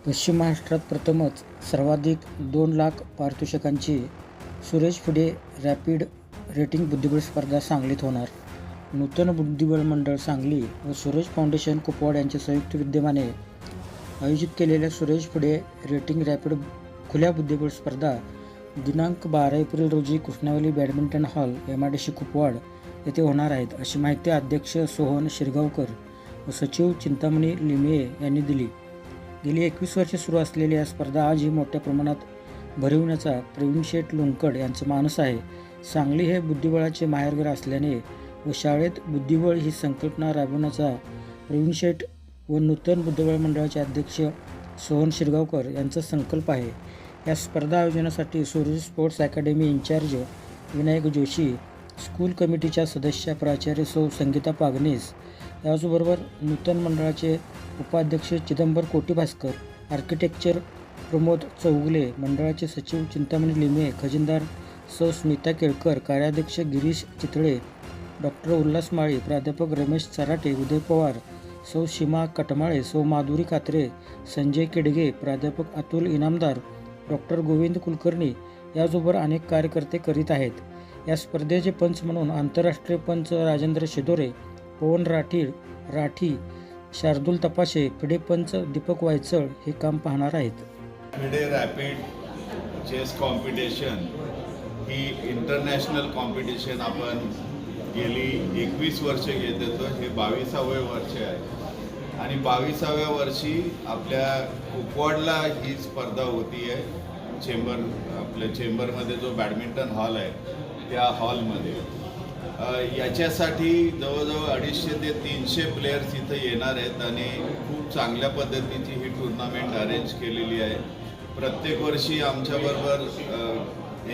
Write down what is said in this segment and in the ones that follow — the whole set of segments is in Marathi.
पश्चिम महाराष्ट्रात प्रथमच सर्वाधिक 2 लाख पारितोषिकांची सुरेश फिडे रॅपिड रेटिंग बुद्धिबळ स्पर्धा सांगलीत होणार. नूतन बुद्धिबळ मंडळ सांगली व सुरेश फाउंडेशन कुपवाड यांच्या संयुक्त विद्यमाने आयोजित केलेल्या सुरेश फिडे रेटिंग रॅपिड खुल्या बुद्धिबळ स्पर्धा दिनांक 12 एप्रिल रोजी कृष्णावली बॅडमिंटन हॉल MIDC कुपवाड येथे होणार आहेत, अशी माहिती अध्यक्ष सोहन शिरगावकर व सचिव चिंतामणी लिमये यांनी दिली. गेली 21 वर्षे सुरू असलेली या स्पर्धा आजही मोठ्या प्रमाणात भरविण्याचा प्रवीण शेठ लोणकड यांचा मानस आहे. सांगली हे बुद्धिबळाचे माहेरघर असल्याने व शाळेत बुद्धिबळ ही संकल्पना राबवण्याचा प्रवीण शेठ व नूतन बुद्धिबळ मंडळाचे अध्यक्ष सोहन शिरगावकर यांचा संकल्प आहे. या स्पर्धा आयोजनासाठी Suraj sports academy incharge Vinayak Joshi, school कमिटीच्या सदस्य प्राचार्य सौ संगीता पागनीस, याचबरोबर नूतन मंडळाचे उपाध्यक्ष चिदंबर कोटीभास्कर, आर्किटेक्चर प्रमोद चौगुले, मंडळाचे सचिव चिंतामणी लिमये, खजिनदार सौ स्मिता केळकर, कार्याध्यक्ष गिरीश चितळे, डॉक्टर उल्हास माळी, प्राध्यापक रमेश चराटे, उदय पवार, सौ सीमा कटमाळे, सौ माधुरी कात्रे, संजय केडगे, प्राध्यापक अतुल इनामदार, डॉक्टर गोविंद कुलकर्णी याचबरोबर अनेक कार्यकर्ते करीत आहेत. या स्पर्धेचे पंच म्हणून आंतरराष्ट्रीय पंच राजेंद्र शिदोरे, पवन राठी, शार्दूल तपाशे, फिडे पंच दीपक वायचळ हे काम पाहणार आहेत. फिडे रॅपिड चेस कॉम्पिटिशन ही इंटरनॅशनल कॉम्पिटिशन आपण गेली 21 वर्षे घेत येतो. हे 22वे वर्ष आहे आणि 22व्या वर्षी आपल्या कुपवाडला ही स्पर्धा होती आहे. आपल्या चेंबरमध्ये जो बॅडमिंटन हॉल आहे त्या हॉलमध्ये याच्यासाठी जवळजवळ 250 ते 300 प्लेयर्स इथं येणार आहेत आणि खूप चांगल्या पद्धतीची ही टुर्नामेंट अरेंज केलेली आहे. प्रत्येक वर्षी आमच्याबरोबर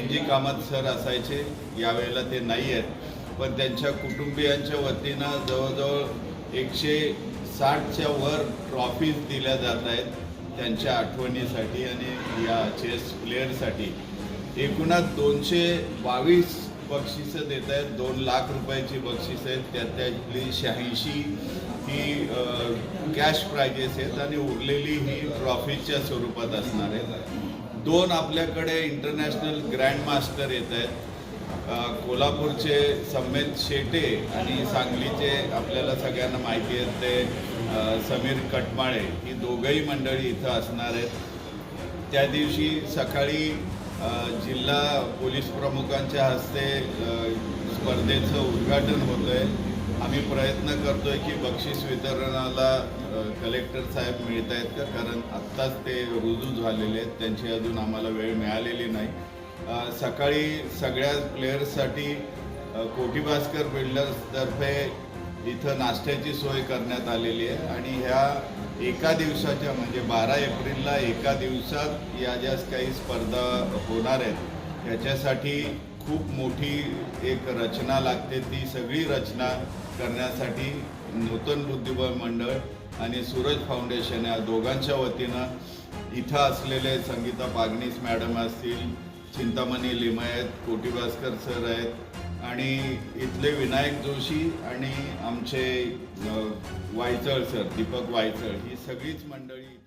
NG कामत सर असायचे, यावेळेला ते नाही आहेत, पण त्यांच्या कुटुंबियांच्या वतीनं जवळजवळ 160च्या वर ट्रॉफीज दिल्या जात आहेत त्यांच्या आठवणीसाठी आणि या चेस प्लेयरसाठी. एकूणात 222 बक्षिसं देत आहेत. 2 लाख रुपयाची बक्षिसं आहेत, त्यातली 86 ही कॅश प्राइजेस आहेत आणि उरलेली ही ट्रॉफीच्या स्वरूपात असणार आहेत. 2 आपल्याकडे इंटरनॅशनल ग्रँड मास्टर येत आहेत. कोल्हापूरचे सम्मेत शेटे आणि सांगलीचे आपल्याला सगळ्यांना माहिती आहेत ते समीर कटमाळे, ही दोघंही मंडळी इथं असणार आहेत. त्या दिवशी सकाळी जिल्हा पोलीस प्रमुखांच्या हस्ते स्पर्धेचं उद्घाटन होतं आहे. आम्ही प्रयत्न करतो आहे की बक्षीस वितरणाला कलेक्टर साहेब मिळत आहेत का, कारण आत्ताच ते रुजू झालेले आहेत, त्यांची अजून आम्हाला वेळ मिळालेली नाही. सकाळी सगळ्या प्लेयर्ससाठी कोटीभास्कर बिल्डर्सतर्फे इथं नाश्त्याची सोय करण्यात आलेली आहे आणि ह्या एका दिवसाच्या म्हणजे 12 एप्रिलला एका दिवसात या ज्या काही स्पर्धा होणार आहेत याच्यासाठी खूप मोठी एक रचना लागते. ती सगळी रचना करण्यासाठी नूतन बुद्धिबळ मंडळ आणि सूरज फाउंडेशन या दोघांच्या वतीनं इथं असलेले संगीता पागनीस मॅडम असतील, चिंतामणी लिमये आहेत, कोटीभास्कर सर आहेत आणि इथले विनायक जोशी आणि आमचे वायचळ सर, दीपक वायचळ, ही सगळीच मंडळी